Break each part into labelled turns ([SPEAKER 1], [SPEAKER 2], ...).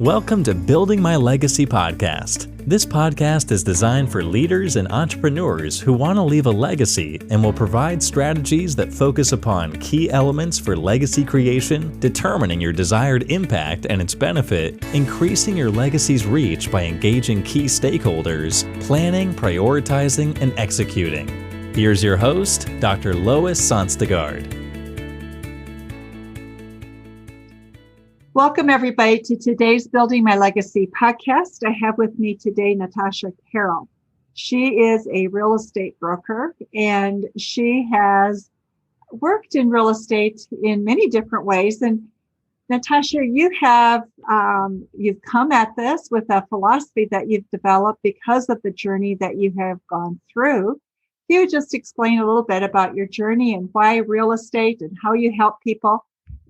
[SPEAKER 1] Welcome to Building My Legacy podcast. This podcast is designed for leaders and entrepreneurs who want to leave a legacy and will provide strategies that focus upon key elements for legacy creation, determining your desired impact and its benefit, increasing your legacy's reach by engaging key stakeholders, planning, prioritizing, and executing. Here's your host, Dr. Lois Sonstegard.
[SPEAKER 2] Welcome, everybody, to today's Building My Legacy podcast. I have with me today Natasha Carroll. She is a real estate broker, and she has worked in real estate in many different ways. And Natasha, you have you've come at this with a philosophy that you've developed because of the journey that you have gone through. Can you just explain a little bit about your journey and why real estate and how you help people?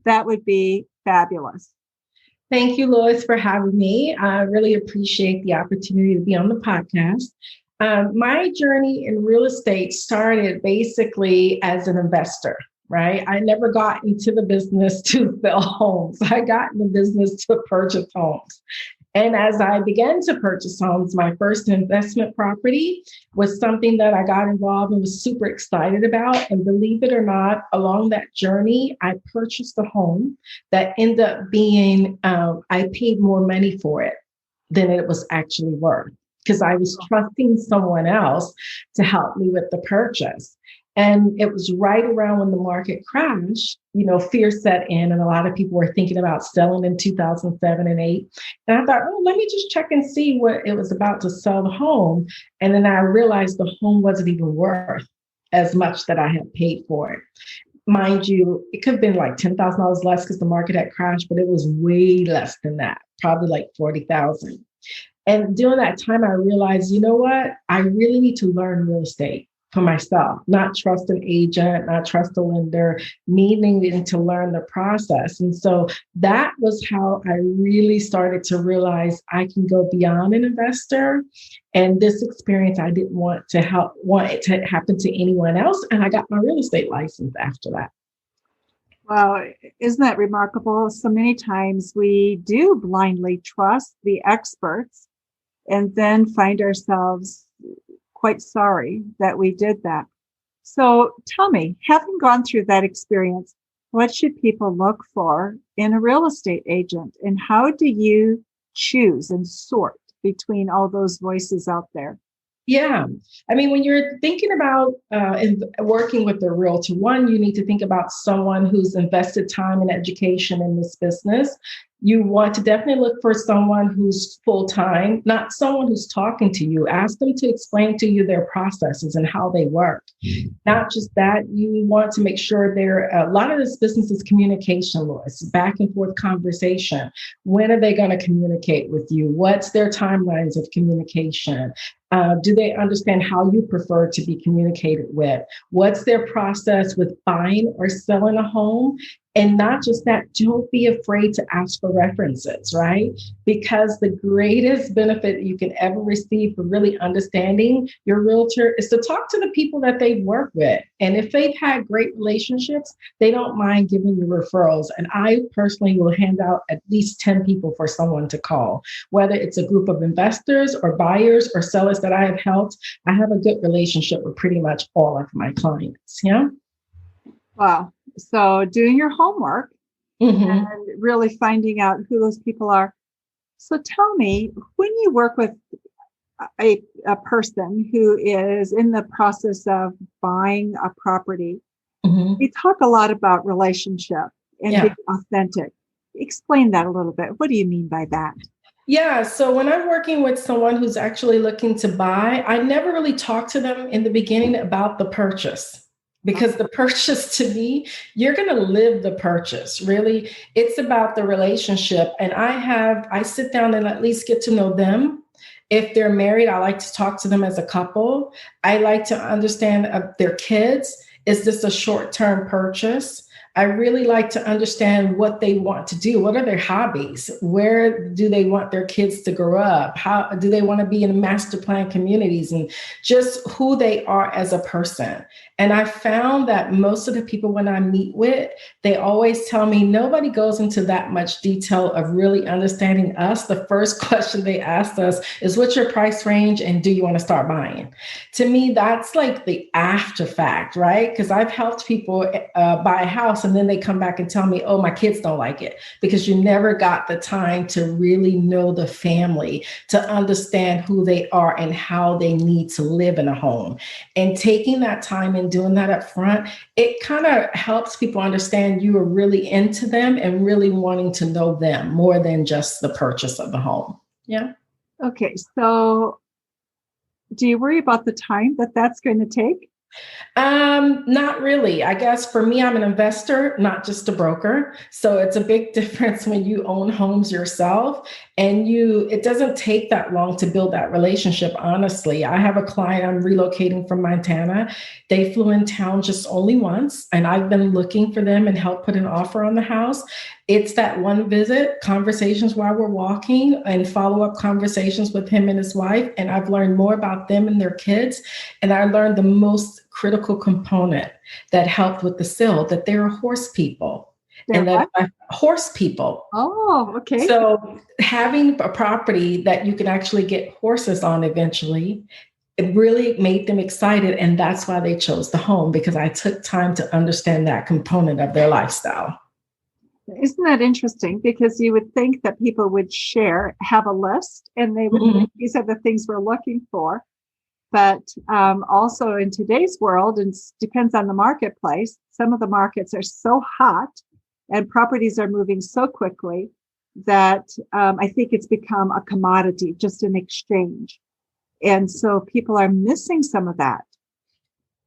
[SPEAKER 2] That would be fabulous.
[SPEAKER 3] Thank you, Lois, for having me. I really appreciate the opportunity to be on the podcast. My journey in real estate started basically as an investor, right? I never got into the business to sell homes. I got in the business to purchase homes. And as I began to purchase homes, my first investment property was something that I got involved and was super excited about. And believe it or not, along that journey, I purchased a home that ended up being, I paid more money for it than it was actually worth because I was trusting someone else to help me with the purchase. And it was right around when the market crashed, fear set in, and a lot of people were thinking about selling in 2007 and 8. And I thought, let me just check and see what it was about to sell the home. And then I realized the home wasn't even worth as much that I had paid for it. Mind you, it could have been like $10,000 less because the market had crashed, but it was way less than that, probably like $40,000. And during that time, I realized, you know what? I really need to learn real estate for myself, not trust an agent, not trust a lender, needing to learn the process. And so that was how I really started to realize I can go beyond an investor. And this experience, I didn't want it to happen to anyone else. And I got my real estate license after that.
[SPEAKER 2] Wow, isn't that remarkable? So many times we do blindly trust the experts and then find ourselves quite sorry that we did that. So tell me, having gone through that experience, what should people look for in a real estate agent? And how do you choose and sort between all those voices out there?
[SPEAKER 3] Yeah. I mean, when you're thinking about working with a realtor, one, you need to think about someone who's invested time and education in this business. You want to definitely look for someone who's full-time, not someone who's talking to you. Ask them to explain to you their processes and how they work. Not just that, you want to make sure a lot of this business is communication, Lois, back and forth conversation. When are they going to communicate with you? What's their timelines of communication? Do they understand how you prefer to be communicated with? What's their process with buying or selling a home? And not just that, don't be afraid to ask for references, right? Because the greatest benefit you can ever receive for really understanding your realtor is to talk to the people that they work with. And if they've had great relationships, they don't mind giving you referrals. And I personally will hand out at least 10 people for someone to call, whether it's a group of investors or buyers or sellers that I have helped. I have a good relationship with pretty much all of my clients. Yeah.
[SPEAKER 2] Wow. So doing your homework and really finding out who those people are. So tell me, when you work with a person who is in the process of buying a property, you talk a lot about relationship and being authentic. Explain that a little bit. What do you mean by that?
[SPEAKER 3] Yeah. So when I'm working with someone who's actually looking to buy, I never really talk to them in the beginning about the purchase. Because the purchase, to me, you're going to live the purchase. Really, it's about the relationship. And I sit down and at least get to know them. If they're married, I like to talk to them as a couple. I like to understand their kids. Is this a short-term purchase? I really like to understand what they want to do. What are their hobbies? Where do they want their kids to grow up? How do they want to be in master plan communities, and just who they are as a person? And I found that most of the people when I meet with, they always tell me nobody goes into that much detail of really understanding us. The first question they asked us is, what's your price range and do you want to start buying? To me, that's like the after fact, right? Because I've helped people buy a house and then they come back and tell me, oh, my kids don't like it, because you never got the time to really know the family, to understand who they are and how they need to live in a home. And taking that time and doing that up front, it kind of helps people understand you are really into them and really wanting to know them more than just the purchase of the home. Yeah.
[SPEAKER 2] Okay. So do you worry about the time that that's going to take?
[SPEAKER 3] Not really. I guess for me, I'm an investor, not just a broker. So it's a big difference when you own homes yourself, and it doesn't take that long to build that relationship. Honestly, I have a client, I'm relocating from Montana. They flew in town just only once, and I've been looking for them and help put an offer on the house. It's that one visit, conversations while we're walking, and follow-up conversations with him and his wife. And I've learned more about them and their kids. And I learned the most critical component that helped with the sale, that they're horse people. And that horse people.
[SPEAKER 2] Oh, okay.
[SPEAKER 3] So having a property that you can actually get horses on eventually, it really made them excited. And that's why they chose the home, because I took time to understand that component of their lifestyle.
[SPEAKER 2] Isn't that interesting? Because you would think that people would have a list, and they would think these are the things we're looking for. But also in today's world, and depends on the marketplace, some of the markets are so hot and properties are moving so quickly that I think it's become a commodity, just an exchange. And so people are missing some of that.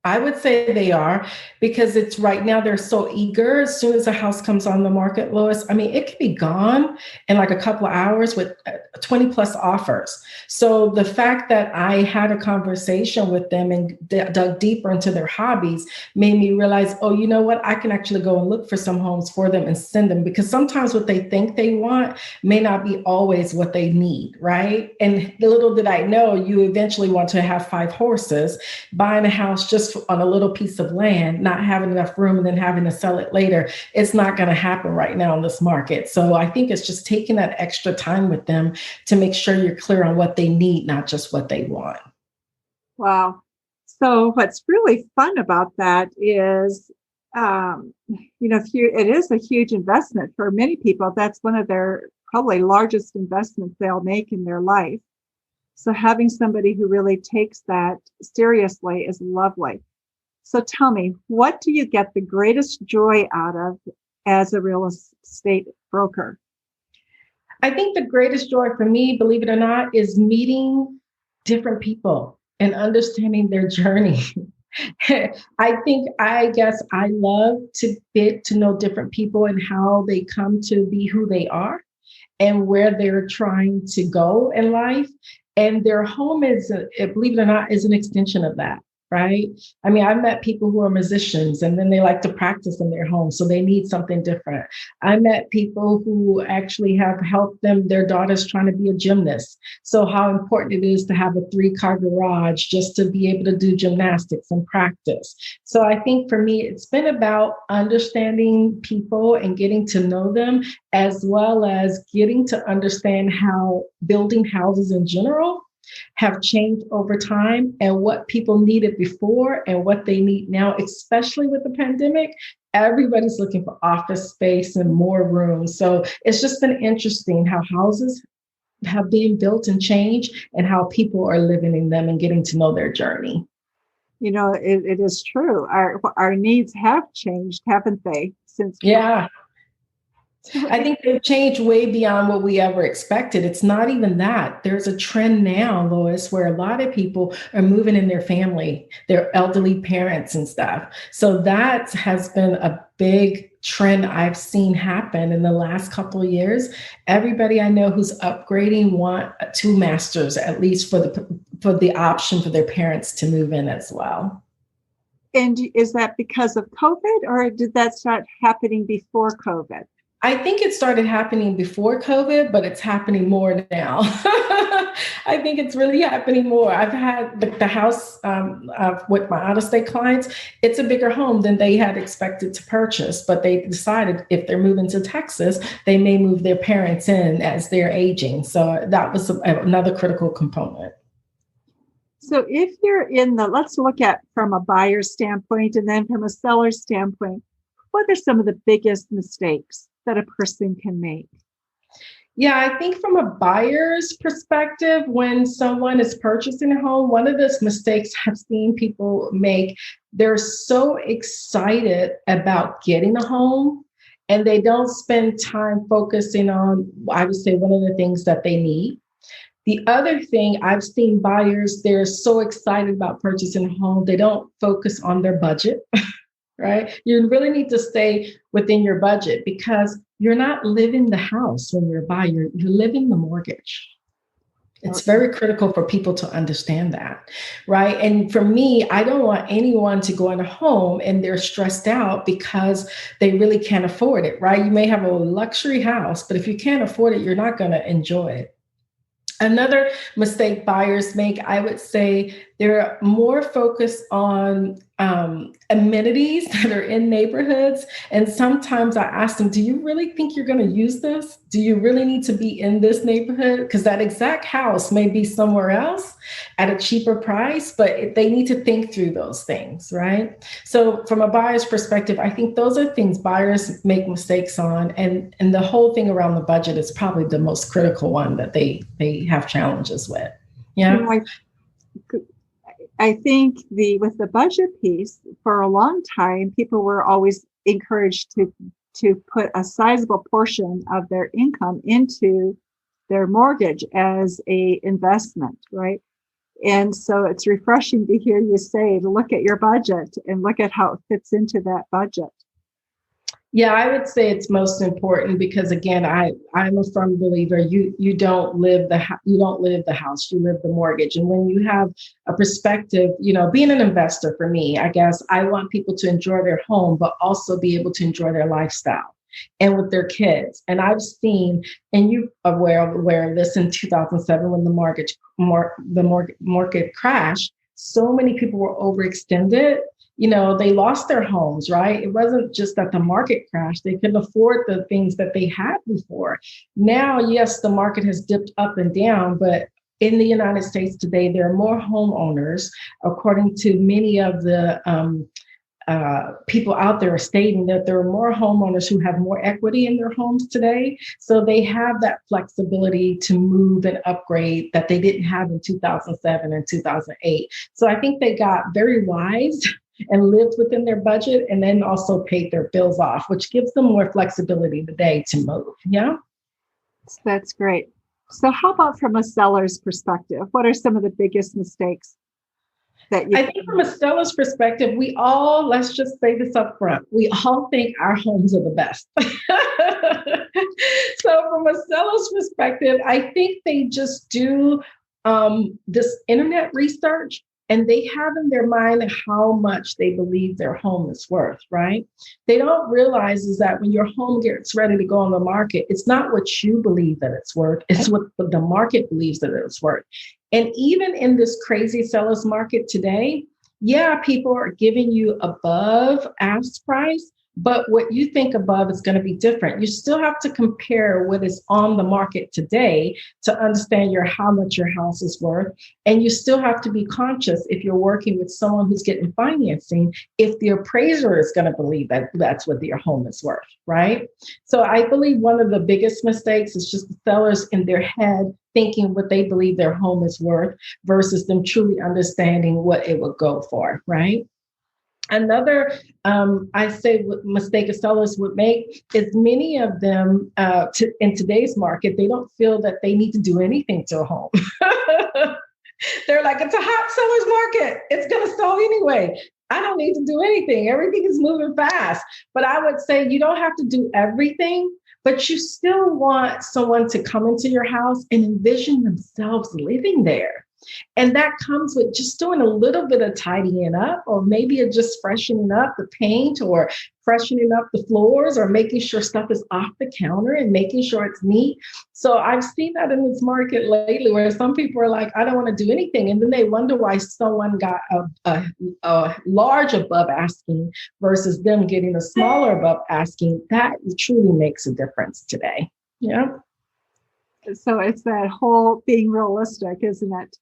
[SPEAKER 3] I would say they are, because it's right now they're so eager. As soon as a house comes on the market, Lois, I mean, it could be gone in like a couple of hours with 20 plus offers. So the fact that I had a conversation with them and dug deeper into their hobbies made me realize, oh, you know what? I can actually go and look for some homes for them and send them, because sometimes what they think they want may not be always what they need, right? And little did I know, you eventually want to have 5 horses, buying a house just on a little piece of land, not having enough room, and then having to sell it later. It's not going to happen right now in this market. So I think it's just taking that extra time with them to make sure you're clear on what they need, not just what they want.
[SPEAKER 2] Wow. So what's really fun about that is, it is a huge investment for many people. That's one of their probably largest investments they'll make in their life. So having somebody who really takes that seriously is lovely. So tell me, what do you get the greatest joy out of as a real estate broker?
[SPEAKER 3] I think the greatest joy for me, believe it or not, is meeting different people and understanding their journey. I guess I love to get to know different people and how they come to be who they are and where they're trying to go in life. And their home is, believe it or not, is an extension of that, right? I mean, I've met people who are musicians and then they like to practice in their home, so they need something different. I met people who actually have helped them, their daughter's trying to be a gymnast. So how important it is to have a 3-car garage just to be able to do gymnastics and practice. So I think for me, it's been about understanding people and getting to know them, as well as getting to understand how building houses in general have changed over time and what people needed before and what they need now, especially with the pandemic. Everybody's looking for office space and more rooms. So it's just been interesting how houses have been built and changed and how people are living in them and getting to know their journey.
[SPEAKER 2] You know, it is true. Our needs have changed, haven't they? Since
[SPEAKER 3] yeah. I think they've changed way beyond what we ever expected. It's not even that. There's a trend now, Lois, where a lot of people are moving in their family, their elderly parents and stuff. So that has been a big trend I've seen happen in the last couple of years. Everybody I know who's upgrading want 2 masters, at least for the option for their parents to move in as well.
[SPEAKER 2] And is that because of COVID, or did that start happening before COVID?
[SPEAKER 3] I think it started happening before COVID, but it's happening more now. I think it's really happening more. I've had the house with my out-of-state clients. It's a bigger home than they had expected to purchase, but they decided if they're moving to Texas, they may move their parents in as they're aging. So that was another critical component.
[SPEAKER 2] So if you're let's look at from a buyer's standpoint and then from a seller's standpoint, what are some of the biggest mistakes that a person can make?
[SPEAKER 3] Yeah, I think from a buyer's perspective, when someone is purchasing a home, one of those mistakes I've seen people make, they're so excited about getting a home and they don't spend time focusing on, I would say, one of the things that they need. The other thing I've seen buyers, they're so excited about purchasing a home, they don't focus on their budget, right? You really need to stay within your budget because you're not living the house when you're a buyer, you're living the mortgage. It's very critical for people to understand that, right? And for me, I don't want anyone to go in a home and they're stressed out because they really can't afford it, right? You may have a luxury house, but if you can't afford it, you're not going to enjoy it. Another mistake buyers make, I would say, they're more focused on amenities that are in neighborhoods. And sometimes I ask them, do you really think you're going to use this? Do you really need to be in this neighborhood? Because that exact house may be somewhere else at a cheaper price, but they need to think through those things, right? So from a buyer's perspective, I think those are things buyers make mistakes on. And the whole thing around the budget is probably the most critical one that they have challenges with. Yeah.
[SPEAKER 2] You know, I think with the budget piece, for a long time, people were always encouraged to put a sizable portion of their income into their mortgage as a investment, right? And so it's refreshing to hear you say to look at your budget and look at how it fits into that budget.
[SPEAKER 3] Yeah, I would say it's most important because again, I'm a firm believer you don't live the house, you live the mortgage. And when you have a perspective, being an investor for me, I guess I want people to enjoy their home, but also be able to enjoy their lifestyle and with their kids. And I've seen, and you are aware of this in 2007 when the market crashed, so many people were overextended. They lost their homes, right? It wasn't just that the market crashed. They couldn't afford the things that they had before. Now, yes, the market has dipped up and down, but in the United States today, there are more homeowners, according to many of the people out there are stating that there are more homeowners who have more equity in their homes today. So they have that flexibility to move and upgrade that they didn't have in 2007 and 2008. So I think they got very wise and lived within their budget and then also paid their bills off, which gives them more flexibility today to move. Yeah.
[SPEAKER 2] That's great. So how about from a seller's perspective? What are some of the biggest mistakes that you
[SPEAKER 3] I think from a seller's perspective, let's just say this up front, we all think our homes are the best. So from a seller's perspective, I think they just do this internet research and they have in their mind how much they believe their home is worth, right? They don't realize is that when your home gets ready to go on the market, it's not what you believe that it's worth, it's what the market believes that it's worth. And even in this crazy seller's market today, yeah, people are giving you above ask price, but what you think above is going to be different. You still have to compare what is on the market today to understand how much your house is worth. And you still have to be conscious if you're working with someone who's getting financing, if the appraiser is going to believe that that's what your home is worth, right? So I believe one of the biggest mistakes is just the sellers in their head thinking what they believe their home is worth versus them truly understanding what it would go for, right? Another, mistake a sellers would make is many of them in today's market, they don't feel that they need to do anything to a home. They're like, it's a hot seller's market. It's going to sell anyway. I don't need to do anything. Everything is moving fast. But I would say you don't have to do everything, but you still want someone to come into your house and envision themselves living there. And that comes with just doing a little bit of tidying up, or maybe just freshening up the paint, or freshening up the floors, or making sure stuff is off the counter and making sure it's neat. So I've seen that in this market lately where some people are like, I don't want to do anything. And then they wonder why someone got a large above asking versus them getting a smaller above asking. That truly makes a difference today. Yeah.
[SPEAKER 2] So it's that whole being realistic, isn't it?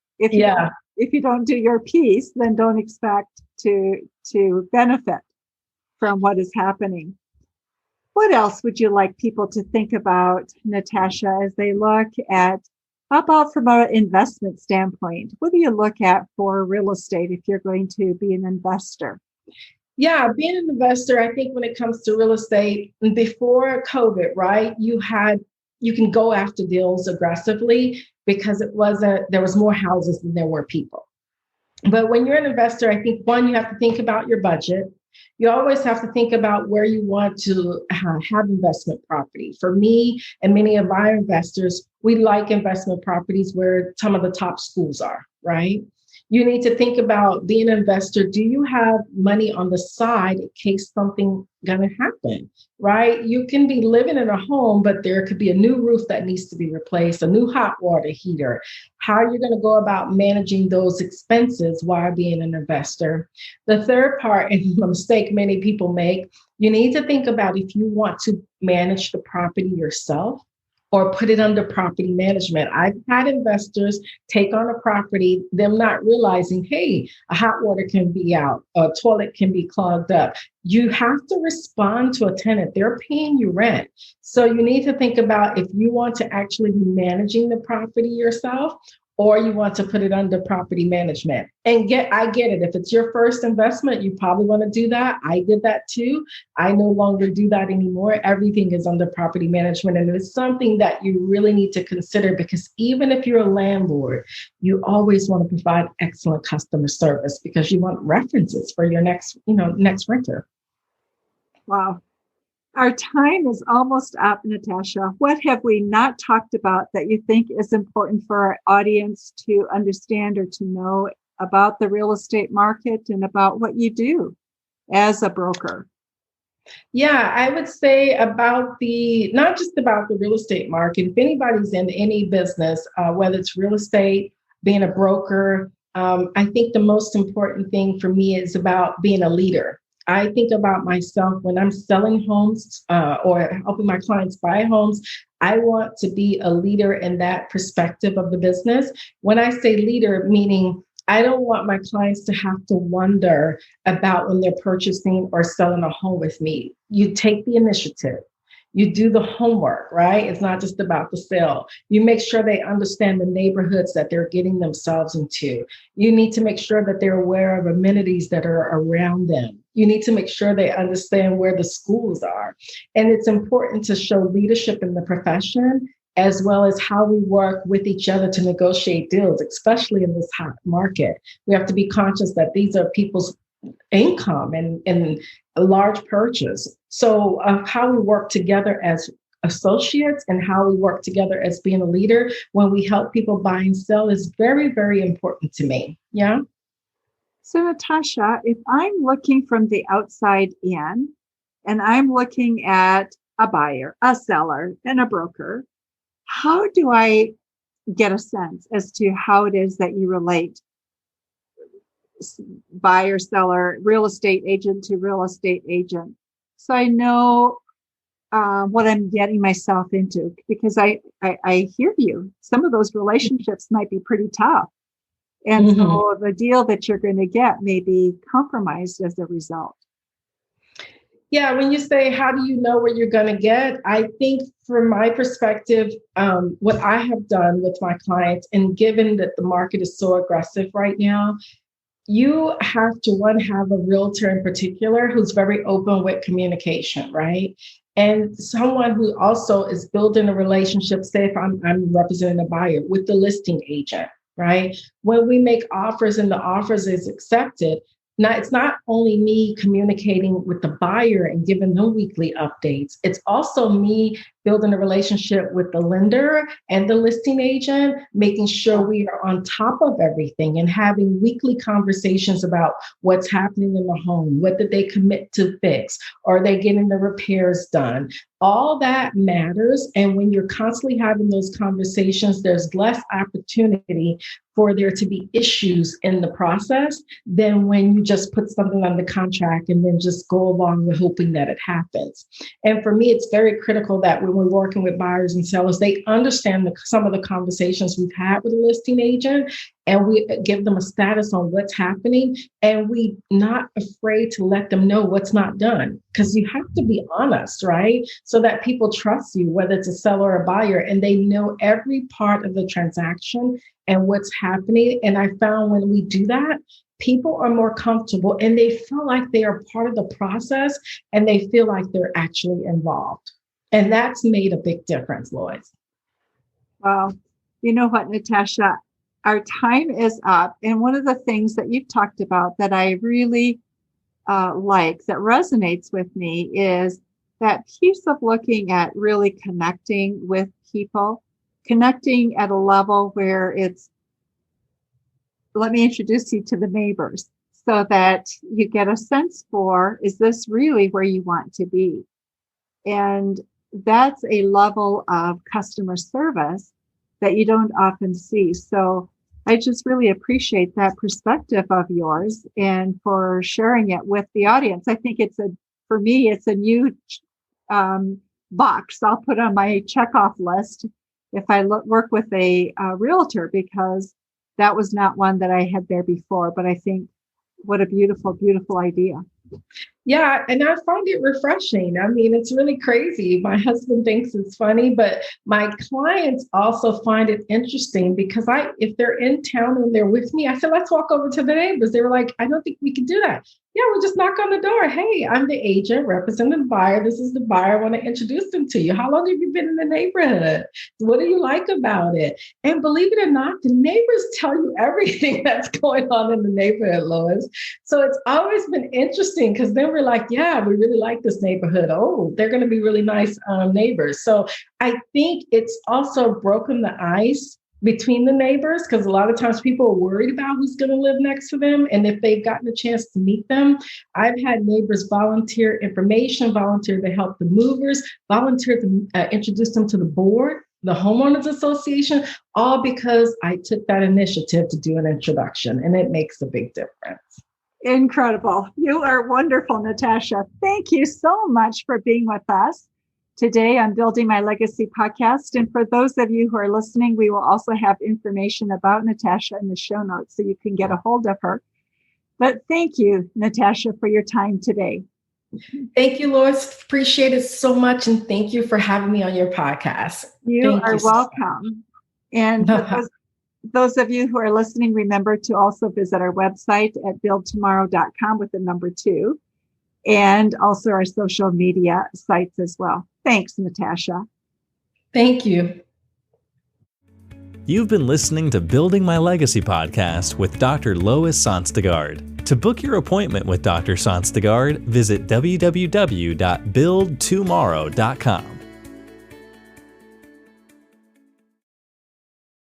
[SPEAKER 2] If you don't do your piece, then don't expect to benefit from what is happening. What else would you like people to think about, Natasha, as they look at, how about from an investment standpoint? What do you look at for real estate if you're going to be an investor?
[SPEAKER 3] Yeah, being an investor, I think when it comes to real estate, before COVID, right, you can go after deals aggressively because there was more houses than there were people. But when you're an investor, I think, one, you have to think about your budget. You always have to think about where you want to have investment property. For me and many of our investors, we like investment properties where some of the top schools are, right? You need to think about, being an investor, do you have money on the side in case something going to happen, right? You can be living in a home, but there could be a new roof that needs to be replaced, a new hot water heater. How are you going to go about managing those expenses while being an investor? The third part, and the mistake many people make, you need to think about if you want to manage the property yourself or put it under property management. I've had investors take on a property, them not realizing, hey, a hot water can be out, a toilet can be clogged up. You have to respond to a tenant. They're paying you rent. So you need to think about if you want to actually be managing the property yourself, or you want to put it under property management. And I get it. If it's your first investment, you probably want to do that. I did that too. I no longer do that anymore. Everything is under property management. And it's something that you really need to consider, because even if you're a landlord, you always want to provide excellent customer service because you want references for your next renter.
[SPEAKER 2] Wow. Our time is almost up, Natasha. What have we not talked about that you think is important for our audience to understand or to know about the real estate market and about what you do as a broker?
[SPEAKER 3] Yeah, I would say about not just about the real estate market. If anybody's in any business, whether it's real estate, being a broker, I think the most important thing for me is about being a leader. I think about myself when I'm selling homes or helping my clients buy homes. I want to be a leader in that perspective of the business. When I say leader, meaning I don't want my clients to have to wonder about when they're purchasing or selling a home with me. You take the initiative. You do the homework, right? It's not just about the sale. You make sure they understand the neighborhoods that they're getting themselves into. You need to make sure that they're aware of amenities that are around them. You need to make sure they understand where the schools are. And it's important to show leadership in the profession, as well as how we work with each other to negotiate deals, especially in this hot market. We have to be conscious that these are people's income and a large purchase. So how we work together as associates and how we work together as being a leader when we help people buy and sell is very, very important to me. Yeah.
[SPEAKER 2] So Natasha, if I'm looking from the outside in and I'm looking at a buyer, a seller, and a broker, how do I get a sense as to how it is that you relate buyer, seller, real estate agent to real estate agent? So I know what I'm getting myself into, because I hear you. Some of those relationships might be pretty tough. And so the deal that you're going to get may be compromised as a result.
[SPEAKER 3] Yeah, when you say, how do you know what you're going to get? I think from my perspective, what I have done with my clients, and given that the market is so aggressive right now, you have to, one, have a realtor in particular who's very open with communication, right? And someone who also is building a relationship, say if I'm representing a buyer, with the listing agent, right? When we make offers and the offers is accepted, now it's not only me communicating with the buyer and giving them weekly updates, it's also me building a relationship with the lender and the listing agent, making sure we are on top of everything and having weekly conversations about what's happening in the home. What did they commit to fix? Are they getting the repairs done? All that matters. And when you're constantly having those conversations, there's less opportunity for there to be issues in the process than when you just put something on the contract and then just go along with hoping that it happens. And for me, it's very critical that when we're working with buyers and sellers, they understand some of the conversations we've had with a listing agent, and we give them a status on what's happening, and we not afraid to let them know what's not done, because you have to be honest, right? So that people trust you, whether it's a seller or a buyer, and they know every part of the transaction and what's happening. And I found when we do that, people are more comfortable and they feel like they are part of the process and they feel like they're actually involved. And that's made a big difference, Lois.
[SPEAKER 2] Well, you know what, Natasha, our time is up. And one of the things that you've talked about that I really like, that resonates with me, is that piece of looking at really connecting with people, connecting at a level where it's, let me introduce you to the neighbors so that you get a sense for, is this really where you want to be? And that's a level of customer service that you don't often see. So I just really appreciate that perspective of yours and for sharing it with the audience. I think for me, it's a new box I'll put on my checkoff list if I work with a realtor, because that was not one that I had there before. But I think what a beautiful, beautiful idea.
[SPEAKER 3] Yeah, and I find it refreshing. I mean, it's really crazy. My husband thinks it's funny, but my clients also find it interesting because if they're in town and they're with me, I said, let's walk over to the neighbors. They were like, I don't think we can do that. Yeah, we'll just knock on the door. Hey, I'm the agent representing the buyer. This is the buyer. I want to introduce them to you. How long have you been in the neighborhood? What do you like about it? And believe it or not, the neighbors tell you everything that's going on in the neighborhood, Lois. So it's always been interesting because then we're like, yeah, we really like this neighborhood. Oh, they're going to be really nice neighbors. So I think it's also broken the ice between the neighbors, because a lot of times people are worried about who's going to live next to them. And if they've gotten a chance to meet them, I've had neighbors volunteer information, volunteer to help the movers, volunteer to introduce them to the board, the homeowners association, all because I took that initiative to do an introduction, and it makes a big difference.
[SPEAKER 2] Incredible. You are wonderful, Natasha. Thank you so much for being with us today on Building My Legacy podcast. And for those of you who are listening, we will also have information about Natasha in the show notes so you can get a hold of her. But thank you, Natasha, for your time today.
[SPEAKER 3] Thank you, Lois. Appreciate it so much. And thank you for having me on your podcast.
[SPEAKER 2] You are welcome. And for those of you who are listening, remember to also visit our website at buildtomorrow.com with the number 2, and also our social media sites as well. Thanks, Natasha.
[SPEAKER 3] Thank you.
[SPEAKER 1] You've been listening to Building My Legacy podcast with Dr. Lois Sonstegard. To book your appointment with Dr. Sonstegard, visit www.buildtomorrow.com.